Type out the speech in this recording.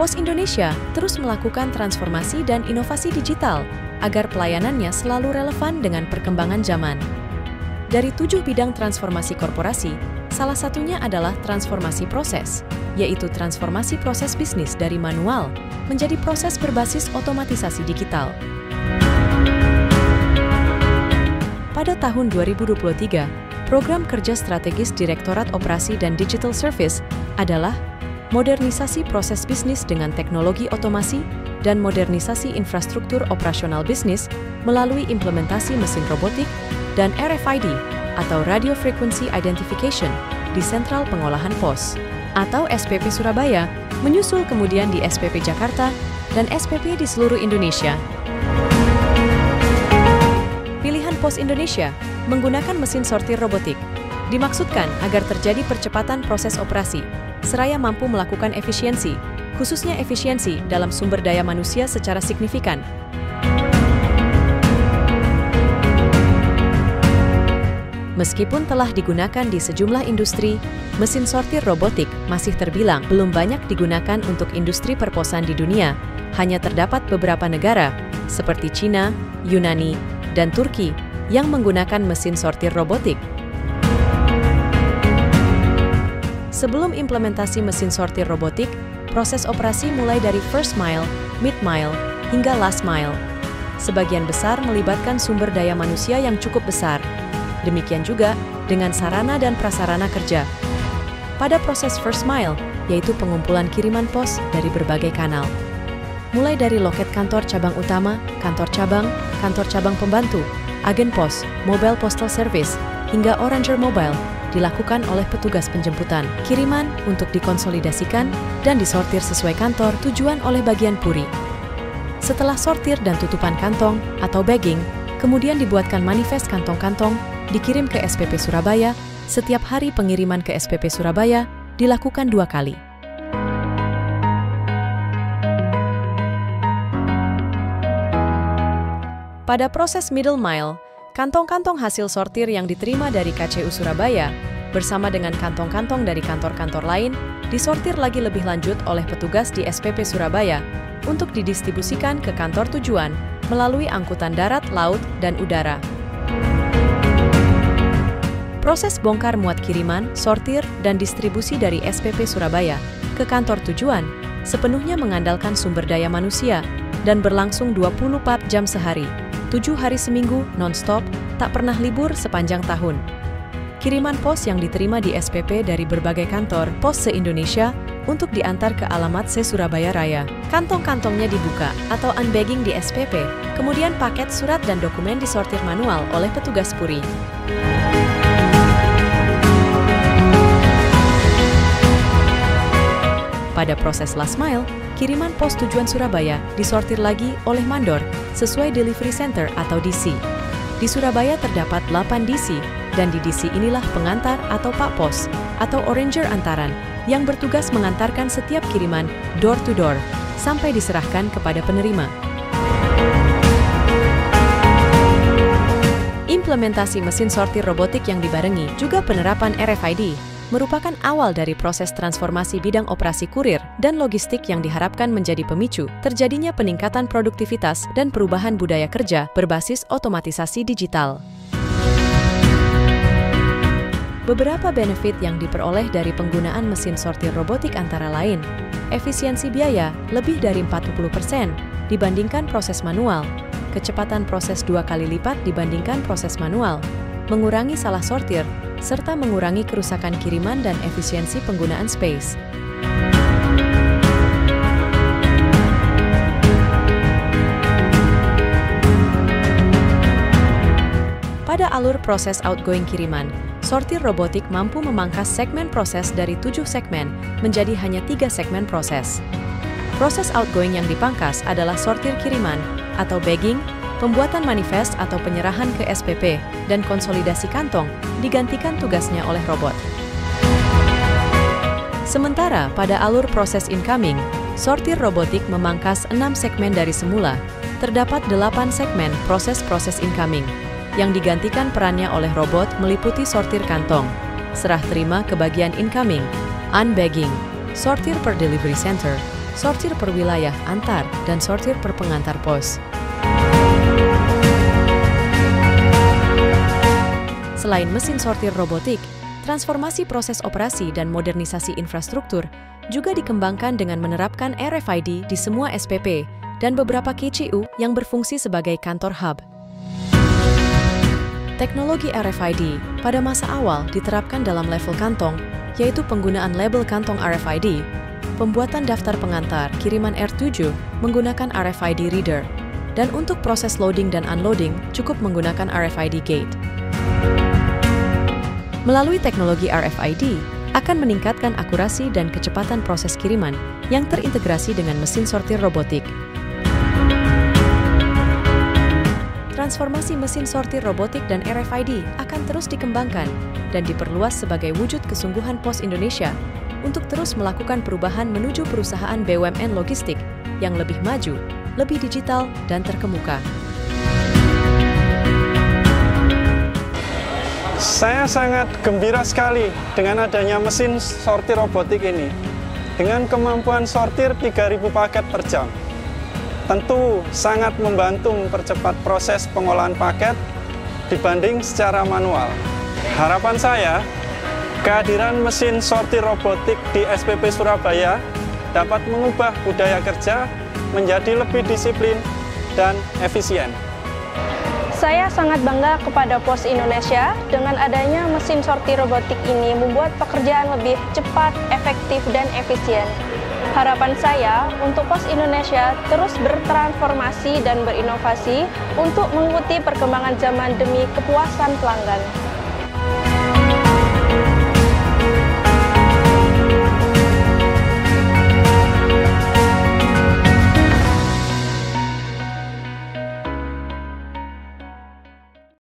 Pos Indonesia terus melakukan transformasi dan inovasi digital agar pelayanannya selalu relevan dengan perkembangan zaman. Dari 7 bidang transformasi korporasi, salah satunya adalah transformasi proses, yaitu transformasi proses bisnis dari manual menjadi proses berbasis otomatisasi digital. Pada tahun 2023, program kerja strategis Direktorat Operasi dan Digital Service adalah modernisasi proses bisnis dengan teknologi otomasi dan modernisasi infrastruktur operasional bisnis melalui implementasi mesin robotik dan RFID atau Radio Frequency Identification di Sentral Pengolahan Pos atau SPP Surabaya, menyusul kemudian di SPP Jakarta dan SPP di seluruh Indonesia. Pilihan Pos Indonesia menggunakan mesin sortir robotik dimaksudkan agar terjadi percepatan proses operasi, seraya mampu melakukan efisiensi, khususnya efisiensi dalam sumber daya manusia secara signifikan. Meskipun telah digunakan di sejumlah industri, mesin sortir robotik masih terbilang belum banyak digunakan untuk industri perposan di dunia. Hanya terdapat beberapa negara, seperti Cina, Yunani, dan Turki, yang menggunakan mesin sortir robotik. Sebelum implementasi mesin sortir robotik, proses operasi mulai dari first mile, mid mile, hingga last mile. Sebagian besar melibatkan sumber daya manusia yang cukup besar. Demikian juga dengan sarana dan prasarana kerja. Pada proses first mile, yaitu pengumpulan kiriman pos dari berbagai kanal. Mulai dari loket kantor cabang utama, kantor cabang pembantu, agen pos, mobile postal service, hingga Oranger Mobile, dilakukan oleh petugas penjemputan. Kiriman untuk dikonsolidasikan dan disortir sesuai kantor tujuan oleh bagian puri. Setelah sortir dan tutupan kantong atau bagging, kemudian dibuatkan manifest kantong-kantong, dikirim ke SPP Surabaya. Setiap hari pengiriman ke SPP Surabaya dilakukan 2 kali. Pada proses middle mile, kantong-kantong hasil sortir yang diterima dari KCU Surabaya bersama dengan kantong-kantong dari kantor-kantor lain disortir lagi lebih lanjut oleh petugas di SPP Surabaya untuk didistribusikan ke kantor tujuan melalui angkutan darat, laut, dan udara. Proses bongkar muat kiriman, sortir, dan distribusi dari SPP Surabaya ke kantor tujuan sepenuhnya mengandalkan sumber daya manusia dan berlangsung 24 jam sehari, 7 hari seminggu, non-stop, tak pernah libur sepanjang tahun. Kiriman pos yang diterima di SPP dari berbagai kantor pos se-Indonesia untuk diantar ke alamat se-Surabaya Raya. Kantong-kantongnya dibuka atau unbagging di SPP, kemudian paket surat dan dokumen disortir manual oleh petugas puri. Pada proses last mile, kiriman pos tujuan Surabaya disortir lagi oleh mandor sesuai delivery center atau DC. Di Surabaya terdapat 8 DC, dan di DC inilah pengantar atau Pak Pos atau Oranger Antaran yang bertugas mengantarkan setiap kiriman door to door sampai diserahkan kepada penerima. Implementasi mesin sortir robotik yang dibarengi juga penerapan RFID merupakan awal dari proses transformasi bidang operasi kurir dan logistik yang diharapkan menjadi pemicu terjadinya peningkatan produktivitas dan perubahan budaya kerja berbasis otomatisasi digital. Beberapa benefit yang diperoleh dari penggunaan mesin sortir robotik antara lain, efisiensi biaya lebih dari 40% dibandingkan proses manual, kecepatan proses 2 kali lipat dibandingkan proses manual, mengurangi salah sortir, serta mengurangi kerusakan kiriman dan efisiensi penggunaan space. Pada alur proses outgoing kiriman, sortir robotik mampu memangkas segmen proses dari 7 segmen menjadi hanya 3 segmen proses. Proses outgoing yang dipangkas adalah sortir kiriman atau bagging, pembuatan manifest atau penyerahan ke SPP, dan konsolidasi kantong digantikan tugasnya oleh robot. Sementara pada alur proses incoming, sortir robotik memangkas 6 segmen dari semula. Terdapat 8 segmen proses-proses incoming, yang digantikan perannya oleh robot meliputi sortir kantong, serah terima ke bagian incoming, unbagging, sortir per delivery center, sortir per wilayah antar, dan sortir per pengantar pos. Selain mesin sortir robotik, transformasi proses operasi dan modernisasi infrastruktur juga dikembangkan dengan menerapkan RFID di semua SPP dan beberapa KCU yang berfungsi sebagai kantor hub. Teknologi RFID pada masa awal diterapkan dalam level kantong, yaitu penggunaan label kantong RFID, pembuatan daftar pengantar kiriman R7 menggunakan RFID reader, dan untuk proses loading dan unloading cukup menggunakan RFID gate. Melalui teknologi RFID, akan meningkatkan akurasi dan kecepatan proses kiriman yang terintegrasi dengan mesin sortir robotik. Transformasi mesin sortir robotik dan RFID akan terus dikembangkan dan diperluas sebagai wujud kesungguhan Pos Indonesia untuk terus melakukan perubahan menuju perusahaan BUMN logistik yang lebih maju, lebih digital, dan terkemuka. Saya sangat gembira sekali dengan adanya mesin sortir robotik ini. Dengan kemampuan sortir 3.000 paket per jam. Tentu sangat membantu mempercepat proses pengolahan paket dibanding secara manual. Harapan saya, kehadiran mesin sortir robotik di SPP Surabaya dapat mengubah budaya kerja menjadi lebih disiplin dan efisien. Saya sangat bangga kepada Pos Indonesia dengan adanya mesin sortir robotik ini membuat pekerjaan lebih cepat, efektif, dan efisien. Harapan saya untuk Pos Indonesia terus bertransformasi dan berinovasi untuk mengikuti perkembangan zaman demi kepuasan pelanggan.